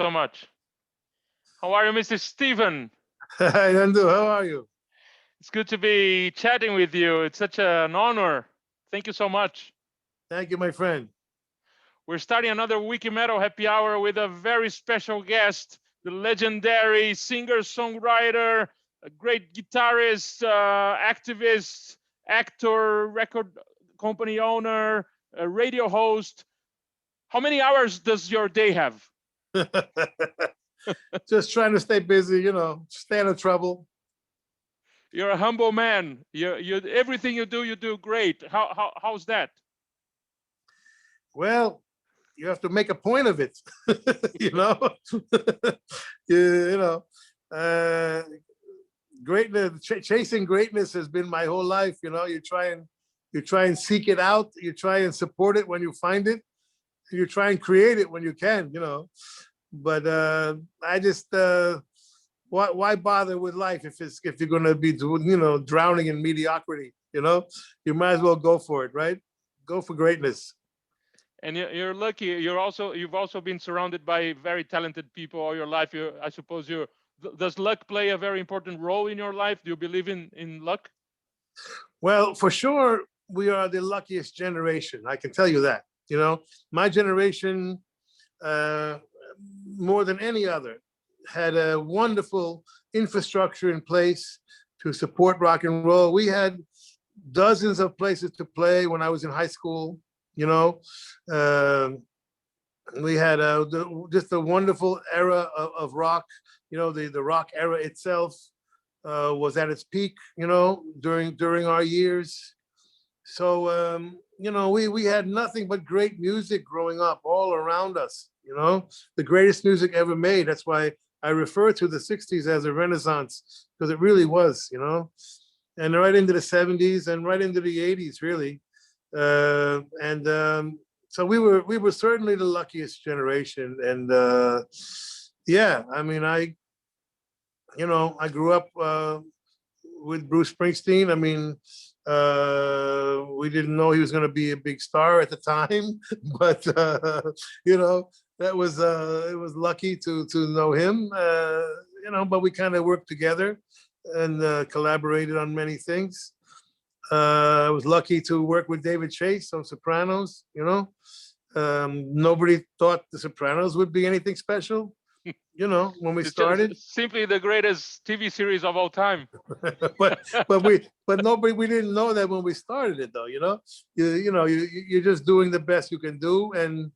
so much. How are you, Mr. Steven? Hi, Nando. How are you? It's good to be chatting with you. It's such an honor. Thank you so much. Thank you, my friend. We're starting another Wikimetal Happy Hour with a very special guest, the legendary singer-songwriter, a great guitarist, activist, actor, record company owner, a radio host. How many hours does your day have? Just trying to stay busy, stay out of trouble. You're a humble man. You everything you do great. How's that? Well, you have to make a point of it, you know. Greatness, chasing greatness has been my whole life. You try and seek it out. You try and support it when you find it. You try and create it when you can. But I just why bother with life if you're going to be drowning in mediocrity? You might as well go for it, right? Go for greatness. And you're lucky. You've also been surrounded by very talented people all your life. I suppose does luck play a very important role in your life? Do you believe in luck? Well, for sure, we are the luckiest generation. I can tell you that. My generation, more than any other, had a wonderful infrastructure in place to support rock and roll. We had dozens of places to play when I was in high school. We had just a wonderful era of rock. The rock era itself was at its peak, during our years. So, we had nothing but great music growing up all around us, the greatest music ever made. That's why I refer to the 60s as a renaissance, because it really was, and right into the 70s and right into the 80s, really. So we were certainly the luckiest generation. And yeah, I mean, I grew up with Bruce Springsteen. I mean, we didn't know he was going to be a big star at the time, but that was it was lucky to know him. But we kind of worked together and collaborated on many things. I was lucky to work with David Chase on Sopranos. Nobody thought the Sopranos would be anything special. When we started, simply the greatest TV series of all time. but we didn't know that when we started it, though. You're just doing the best you can do and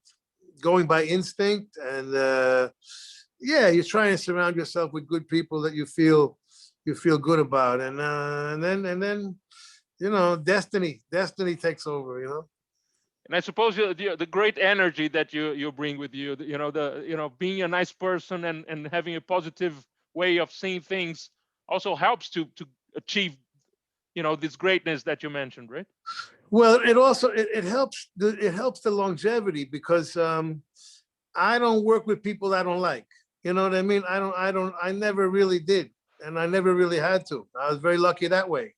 going by instinct. And yeah, you're trying to surround yourself with good people that you feel good about. And then destiny takes over. And I suppose the great energy that you bring with you, being a nice person and having a positive way of seeing things also helps to achieve, this greatness that you mentioned, right? Well, it also it helps the longevity, because I don't work with people I don't like. You know what I mean? I never really did, and I never really had to. I was very lucky that way.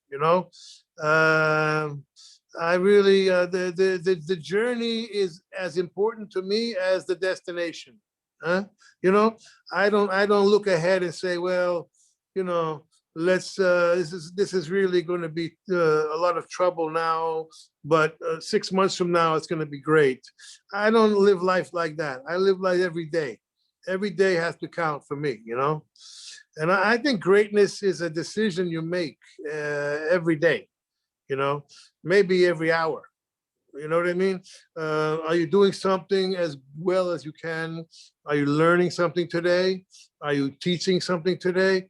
I really the journey is as important to me as the destination. I don't look ahead and say, well, let's this is really going to be a lot of trouble now, but 6 months from now it's going to be great. I don't live life like that. I live life every day. Every day has to count for me. And I think greatness is a decision you make every day. Maybe every hour. You know what I mean? Are you doing something as well as you can? Are you learning something today? Are you teaching something today?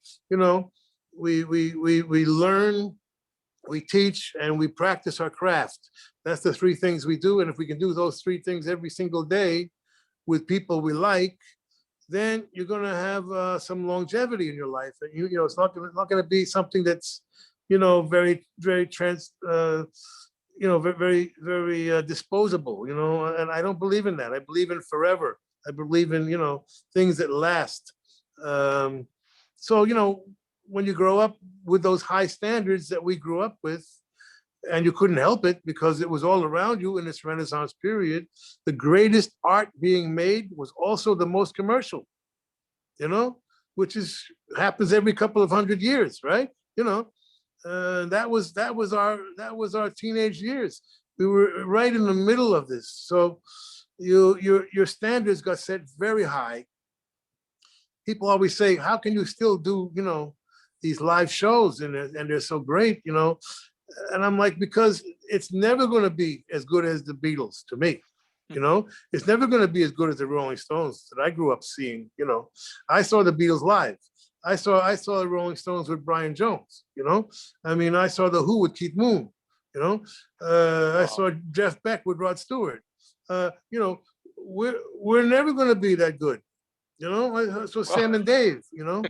We learn, we teach, and we practice our craft. That's the three things we do. And if we can do those three things every single day with people we like, then you're going to have some longevity in your life. And it's not going to be something that's very, very very, very disposable, and I don't believe in that. I believe in forever. I believe in, things that last. So, when you grow up with those high standards that we grew up with, and you couldn't help it because it was all around you in this Renaissance period, the greatest art being made was also the most commercial. you know, which is happens every couple of 100 years, right? You know, that was our teenage years. We were right in the middle of this. So your standards got set very high. People always say, how can you still do, you know, these live shows and they're so great, you know? And I'm like, because it's never going to be as good as the Beatles to me. You know, it's never going to be as good as the Rolling Stones that I grew up seeing. You know, I saw the Beatles live. I saw the Rolling Stones with Brian Jones. You know, I mean, I saw the Who with Keith Moon. You know, I saw Jeff Beck with Rod Stewart. You know, we're never going to be that good. You know, so Sam and Dave. You know,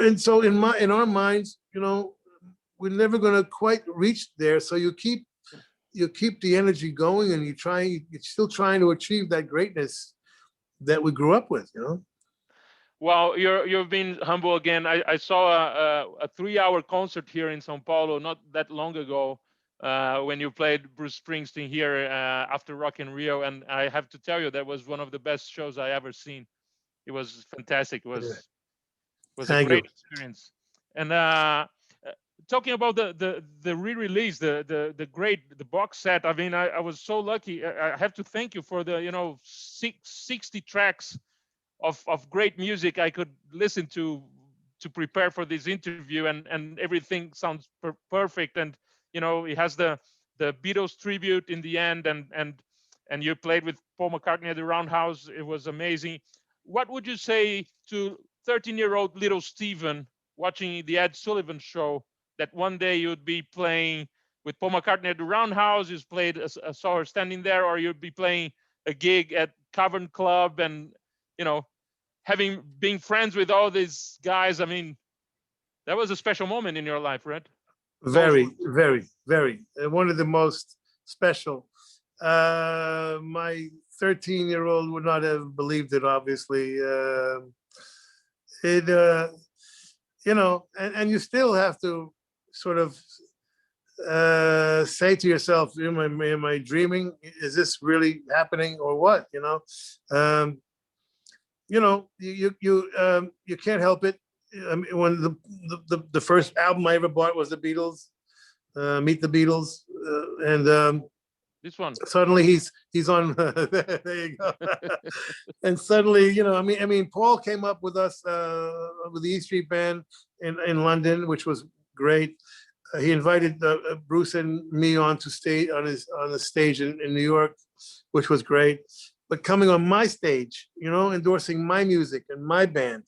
and so in our minds, you know, we're never going to quite reach there. So you keep the energy going, and you're still trying to achieve that greatness that we grew up with, you know. Well, you've been humble again. I saw a 3-hour concert here in São Paulo not that long ago, when you played Bruce Springsteen here after Rock in Rio, and I have to tell you that was one of the best shows I ever seen. It was fantastic. It was a great experience. And talking about the re-release, the box set. I mean, I was so lucky. I have to thank you for the 60 tracks of great music I could listen to prepare for this interview, and everything sounds perfect. And it has the Beatles tribute in the end, and you played with Paul McCartney at the Roundhouse. It was amazing. What would you say to 13-year-old little Steven watching the Ed Sullivan Show, that one day you'd be playing with Paul McCartney at the Roundhouse, you saw her standing there, or you'd be playing a gig at Cavern Club, and being friends with all these guys? I mean, that was a special moment in your life, right? Very, very, very. One of the most special. My 13-year-old would not have believed it, obviously. And you still have to sort of say to yourself, am I dreaming? Is this really happening, or what? You can't help it. I mean, when the first album I ever bought was the Beatles, Meet the Beatles, and this one. Suddenly he's on. There you go. And suddenly, I mean, Paul came up with us with the E Street Band in London, which was great. He invited Bruce and me on the stage in New York, which was great. But coming on my stage, endorsing my music and my band,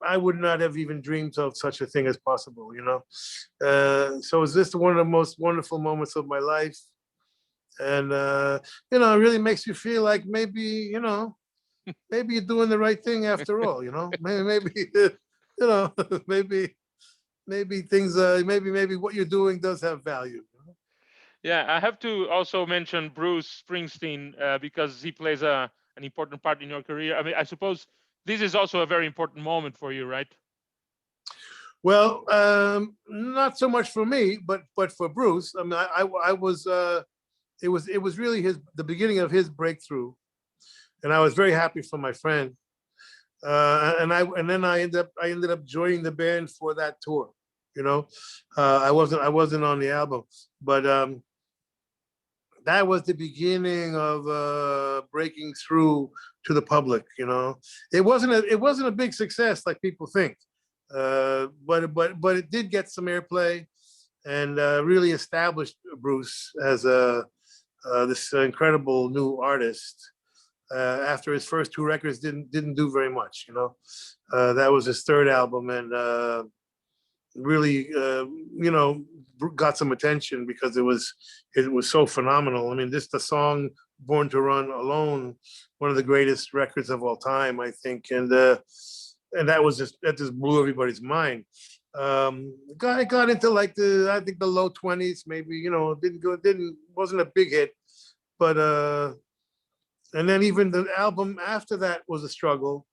I would not have even dreamed of such a thing as possible, So it's just one of the most wonderful moments of my life. And, it really makes you feel like maybe you're doing the right thing after all, maybe things, maybe what you're doing does have value. Yeah, I have to also mention Bruce Springsteen because he plays an important part in your career. I mean, I suppose this is also a very important moment for you, right? Well, not so much for me, but for Bruce. I mean, I was. It was really the beginning of his breakthrough, and I was very happy for my friend. And then I ended up joining the band for that tour. I wasn't on the album, but that was the beginning of breaking through to the public. It wasn't a big success like people think, but it did get some airplay, and really established Bruce as this incredible new artist. After his first 2 records didn't do very much. That was his 3rd album, and really got some attention because it was so phenomenal. I mean, the song Born to Run alone, one of the greatest records of all time, I think, and that just blew everybody's mind. Got into like I think the low 20s, maybe, wasn't a big hit, but and then even the album after that was a struggle,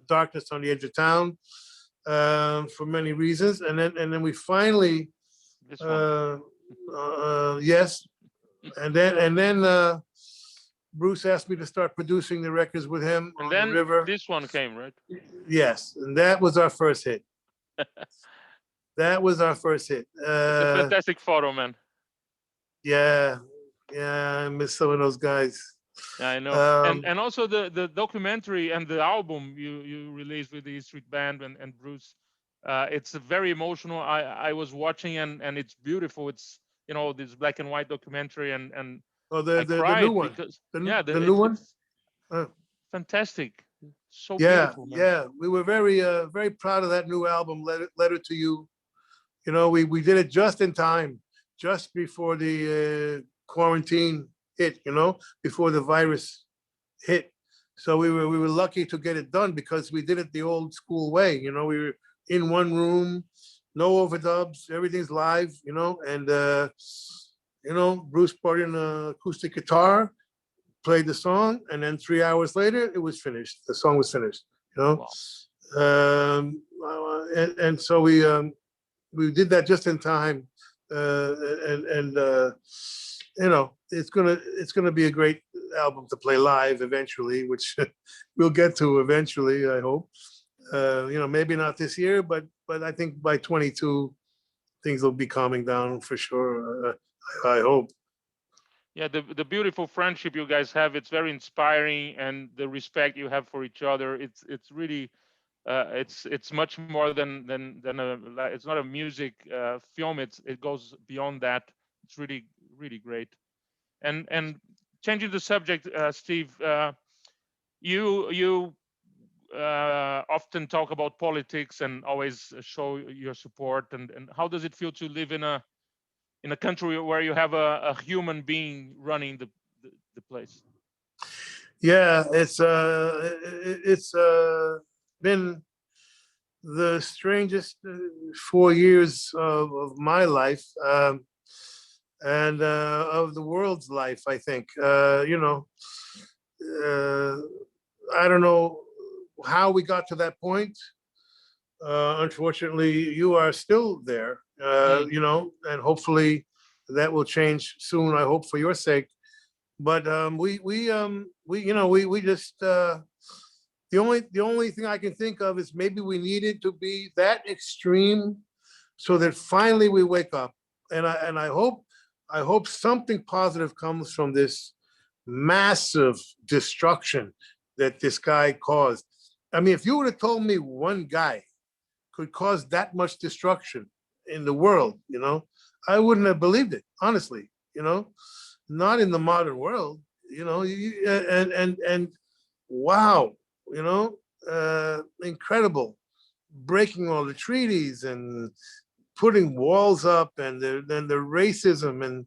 Darkness on the Edge of Town, for many reasons, and then we finally, yes, and then Bruce asked me to start producing the records with him And on then the river. this one came, right? Yes, and that was our first hit. That was our first hit. It's a fantastic photo, man. Yeah, I miss some of those guys. Yeah, I know. And also the documentary and the album you released with the E Street Band and Bruce. It's a very emotional. I was watching and it's beautiful. It's, you know, this black and white documentary and Oh, I the cried new one. because The new one. it's fantastic. So Yeah, beautiful, man. yeah. We were very very proud of that new album, Letter to You. You know, we did it just in time, just before the quarantine hit, you know, before the virus hit. So we were lucky to get it done because we did it the old school way. You know, we were in one room, no overdubs, everything's live, you know, and you know, Bruce brought in an acoustic guitar, played the song, and then 3 hours later it was finished. The song was finished, you know. Wow. And so we did that just in time, and you know, it's gonna be a great album to play live eventually, which we'll get to eventually, I hope. You know, maybe not this year, but I think by 22 things will be calming down for sure. I hope. Yeah, the beautiful friendship you guys have, it's very inspiring, and the respect you have for each other, it's really it's much more than it's not a music film. It goes beyond that. It's really great. And changing the subject, Steve, you often talk about politics and always show your support. And how does it feel to live in a country where you have a human being running the place? Yeah, it's been the strangest 4 years of my life, and of the world's life, I think. You know, I don't know how we got to that point. Unfortunately, you are still there, you know, and hopefully that will change soon. I hope for your sake. But you know, we just the only thing I can think of is maybe we needed to be that extreme so that finally we wake up. And I hope something positive comes from this massive destruction that this guy caused. I mean, if you would have told me one guy could cause that much destruction in the world, you know, I wouldn't have believed it, honestly, you know, not in the modern world, you know, and wow, you know, incredible, breaking all the treaties and putting walls up, and the racism. And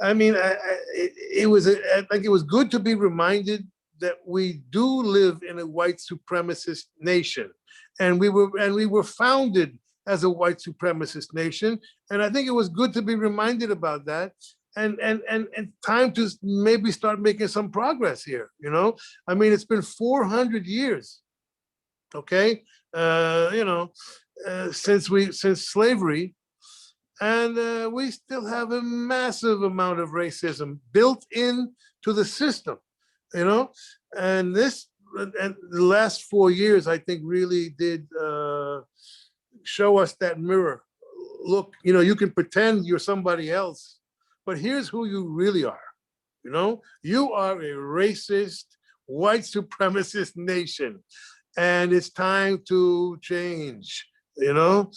I mean, it was like it was good to be reminded that we do live in a white supremacist nation, and we were founded as a white supremacist nation. And I think it was good to be reminded about that, and time to maybe start making some progress here. You know, I mean, it's been 400 years, okay, you know, since slavery, and we still have a massive amount of racism built into the system, you know. And and the last 4 years, I think, really did show us that mirror. Look, you know, you can pretend you're somebody else, but here's who you really are. You know, you are a racist, white supremacist nation, and it's time to change. You know,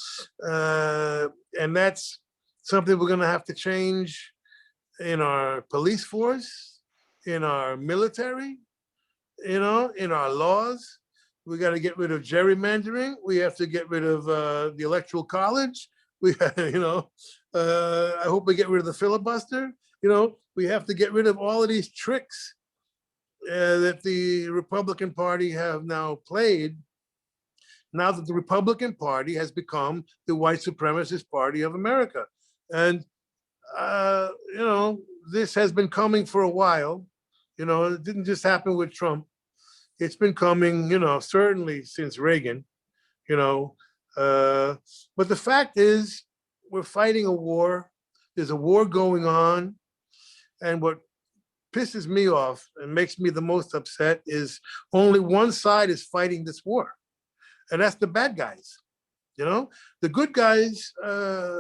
and that's something we're going to have to change in our police force, in our military, you know, in our laws. We got to get rid of gerrymandering. We have to get rid of the electoral college. We, you know, I hope we get rid of the filibuster. You know, we have to get rid of all of these tricks that the Republican Party have now played, now that the Republican Party has become the white supremacist party of America. And, you know, this has been coming for a while. You know, it didn't just happen with Trump. It's been coming, you know, certainly since Reagan, you know. But the fact is, we're fighting a war. There's a war going on. And what pisses me off and makes me the most upset is only one side is fighting this war, and that's the bad guys. You know, the good guys,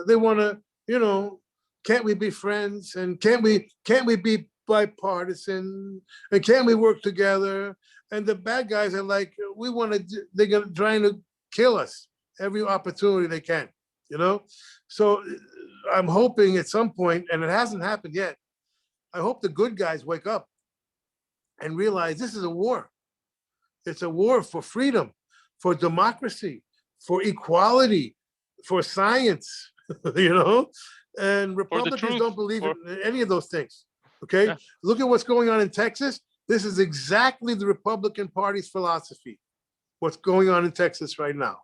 they want to, you know, can't we be friends, and can't we be bipartisan, and can't we work together? And the bad guys are like, we want to, they're trying to kill us every opportunity they can, you know? So I'm hoping at some point, and it hasn't happened yet, I hope the good guys wake up and realize this is a war. It's a war for freedom, for democracy, for equality, for science, you know? And Republicans don't believe in any of those things, okay? Yeah. Look at what's going on in Texas. This is exactly the Republican Party's philosophy, what's going on in Texas right now.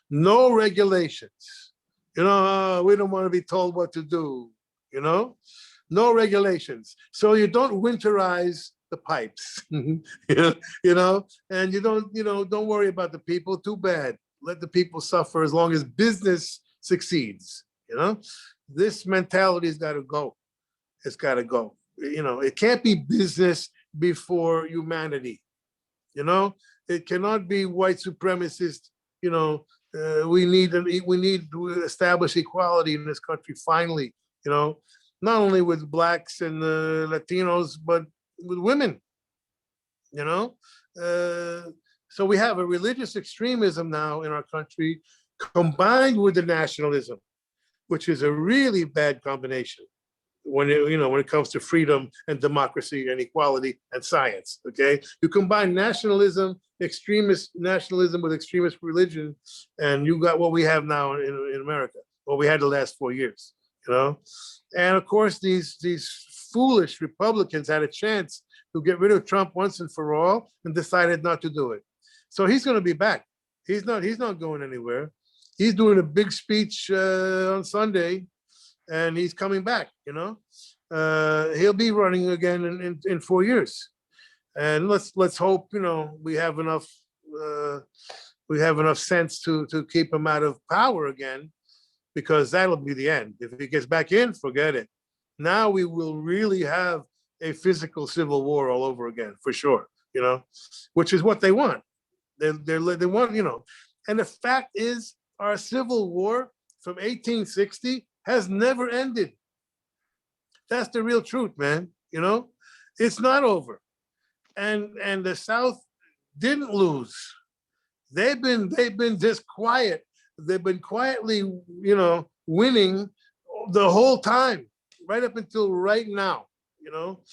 No regulations. You know, we don't want to be told what to do, you know? No regulations. So you don't winterize the pipes, you know, and you don't worry about the people. Too bad. Let the people suffer as long as business succeeds, you know? This mentality's got to go. It's got to go. You know, it can't be business before humanity, you know? It cannot be white supremacist, you know, we need to establish equality in this country finally, you know, not only with blacks and Latinos, but with women, you know? So we have a religious extremism now in our country combined with the nationalism, which is a really bad combination when it comes to freedom and democracy and equality and science, okay? You combine nationalism, extremist nationalism with extremist religion, and you got what we have now in America, what we had the last 4 years, you know? And of course, these foolish Republicans had a chance to get rid of Trump once and for all and decided not to do it. So he's gonna be back. He's not going anywhere. He's doing a big speech on Sunday, and he's coming back, you know? He'll be running again in 4 years. And let's hope, you know, we have enough sense to keep him out of power again, because that'll be the end. If he gets back in, forget it. Now we will really have a physical civil war all over again, for sure, you know, which is what they want. They want, you know, and the fact is our civil war from 1860 has never ended. That's the real truth, man, you know? It's not over. And the South didn't lose. They've been just quiet. They've been quietly, you know, winning the whole time, right up until right now, you know?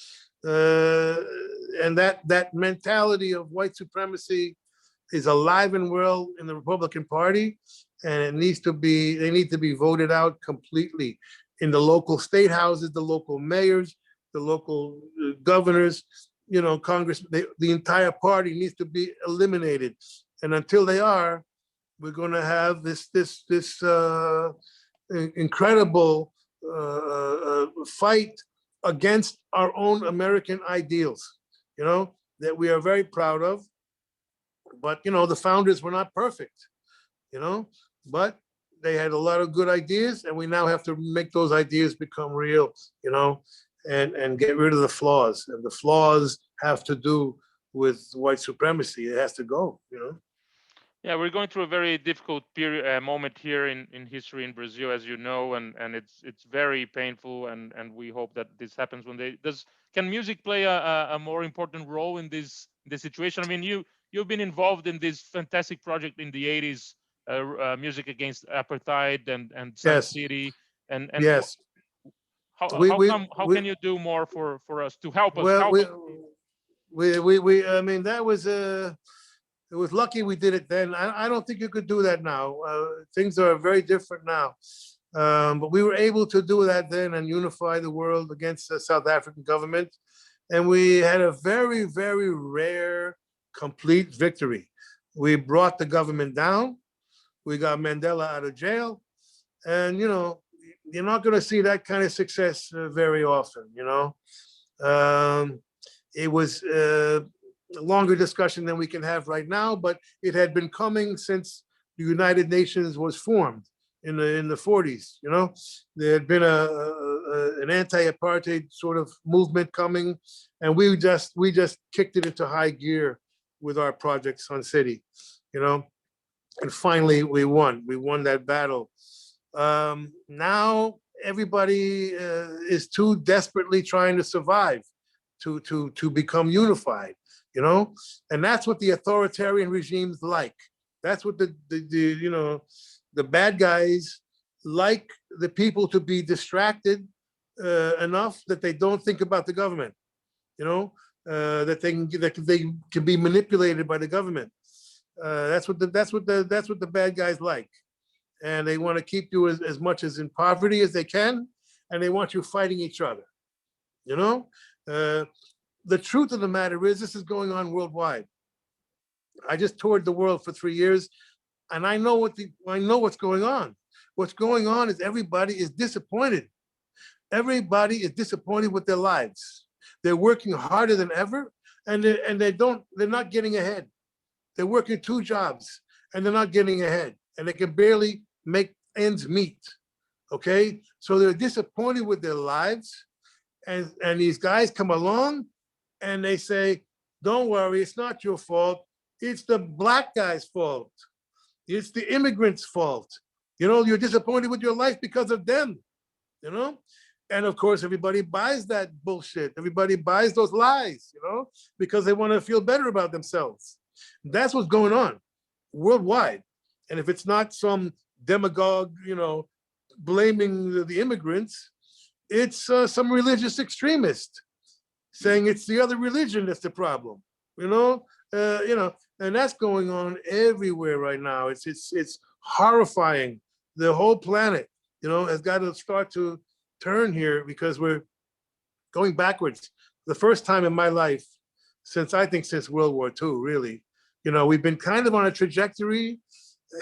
And that mentality of white supremacy is alive and well in the Republican Party, and they need to be voted out completely in the local state houses, the local mayors, the local governors, you know, Congress. The entire party needs to be eliminated, and until they are, we're going to have this incredible fight against our own American ideals, you know, that we are very proud of. But, you know, the founders were not perfect, you know, but they had a lot of good ideas, and we now have to make those ideas become real, you know, and get rid of the flaws. And the flaws have to do with white supremacy. It has to go, you know. Yeah, we're going through a very difficult period, moment here in history in Brazil, as you know, and it's very painful, and we hope that this happens one day. Can music play a more important role in this situation? I mean, you've been involved in this fantastic project in the 80s, music against apartheid and Sun Yes. City, and yes. How can you do more for us to help us? Well, I mean, that was it was lucky we did it then. I don't think you could do that now. Things are very different now. But we were able to do that then and unify the world against the South African government. And we had a very, very rare, complete victory. We brought the government down. We got Mandela out of jail. And, you know, you're not going to see that kind of success very often, you know. It was a longer discussion than we can have right now, but it had been coming since the United Nations was formed in the 40s, you know. There had been a an anti-apartheid sort of movement coming, and we just kicked it into high gear with our project Sun City, you know, and finally we won. We won that battle. Now everybody is too desperately trying to survive to become unified, you know, and that's what the authoritarian regimes like. That's what the you know, the bad guys like the people to be distracted enough that they don't think about the government, you know, that they can be manipulated by the government. That's what the bad guys like, and they want to keep you as much as in poverty as they can, and they want you fighting each other, you know. The truth of the matter is, this is going on worldwide. I just toured the world for 3 years, and I know what's going on. What's going on is everybody is disappointed. Everybody is disappointed with their lives. They're working harder than ever, and they're not getting ahead. They're working 2 jobs, and they're not getting ahead, and they can barely make ends meet. Okay, so they're disappointed with their lives, and these guys come along, and they say, "Don't worry, it's not your fault. It's the black guy's fault. It's the immigrants' fault. You know, you're disappointed with your life because of them, you know?" And of course, everybody buys that bullshit. Everybody buys those lies, you know, because they want to feel better about themselves. That's what's going on worldwide. And if it's not some demagogue, you know, blaming the immigrants, it's some religious extremist saying it's the other religion that's the problem, you know, and that's going on everywhere right now. It's horrifying. The whole planet, you know, has got to start to turn here, because we're going backwards. The first time in my life since World War II, really, you know, we've been kind of on a trajectory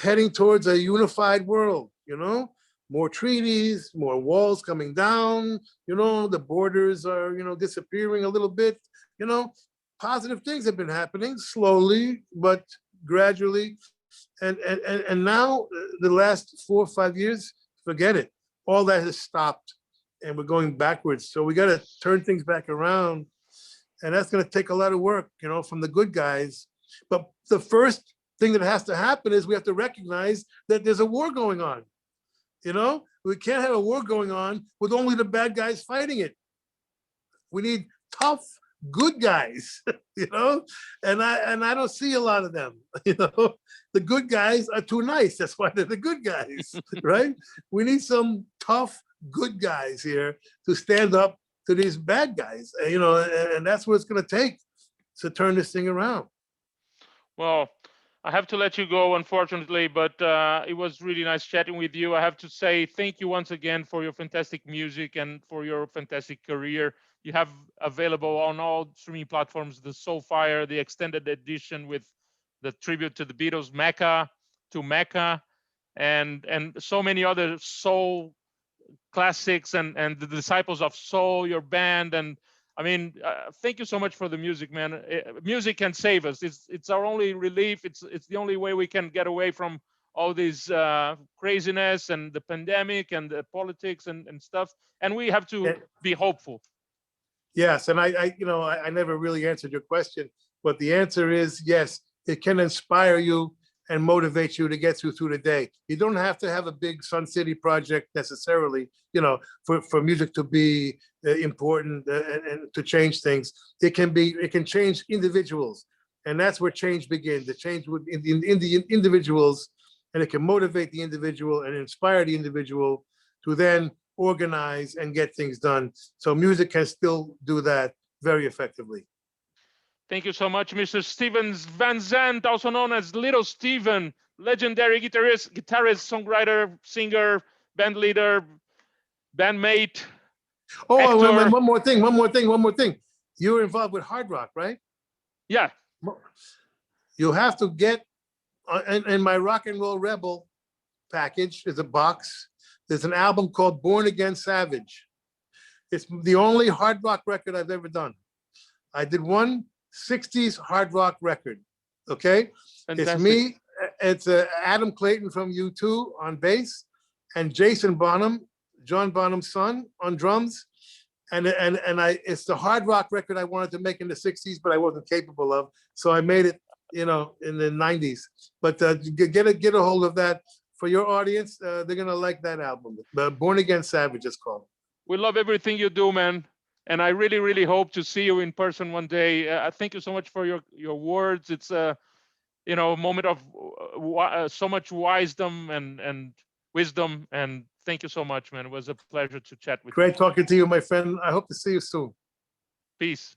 heading towards a unified world, you know, more treaties, more walls coming down, you know, the borders are, you know, disappearing a little bit, you know, positive things have been happening slowly, but gradually. And now the last 4 or 5 years, forget it. All that has stopped, and we're going backwards. So we got to turn things back around, and that's going to take a lot of work, you know, from the good guys. But the first thing that has to happen is we have to recognize that there's a war going on. You know, we can't have a war going on with only the bad guys fighting it. We need tough, good guys, you know, and I don't see a lot of them, you know. The good guys are too nice. That's why they're the good guys, right? We need some tough, good guys here to stand up to these bad guys, you know, and that's what it's going to take to turn this thing around. Well, I have to let you go, unfortunately, but it was really nice chatting with you. I have to say thank you once again for your fantastic music and for your fantastic career. You have available on all streaming platforms the Soulfire, the extended edition with the tribute to the Beatles, Mecca, and so many other soul classics and the Disciples of Soul, your band. And I mean, thank you so much for the music, man. Music can save us. It's our only relief. It's the only way we can get away from all this craziness and the pandemic and the politics and stuff. And we have to be hopeful. Yes, and I never really answered your question, but the answer is yes. It can inspire you and motivate you to get through the day. You don't have to have a big Sun City project necessarily, you know, for music to be important and to change things. It can change individuals, and that's where change begins. The change in the individuals, and it can motivate the individual and inspire the individual to then organize and get things done. So music can still do that very effectively. Thank you so much, Mr. Steven Van Zandt, also known as Little Steven, legendary guitarist, songwriter, singer, band leader, bandmate. Oh, and one more thing. You were involved with hard rock, right? Yeah. You have to get, in my Rock and Roll Rebel package, there's a box. There's an album called Born Again Savage. It's the only hard rock record I've ever done. I did one 60s hard rock record, okay? Fantastic. It's me, it's Adam Clayton from U2 on bass, and Jason Bonham, John Bonham's son on drums. And it's the hard rock record I wanted to make in the 60s, but I wasn't capable of. So I made it, in the 90s. But get a hold of that for your audience. They're gonna like that album. Born Again Savage, it's called. We love everything you do, man. And I really, really hope to see you in person one day. Thank you so much for your words. It's a moment of so much wisdom and wisdom. And thank you so much, man. It was a pleasure to chat with you. Great talking to you, my friend. I hope to see you soon. Peace.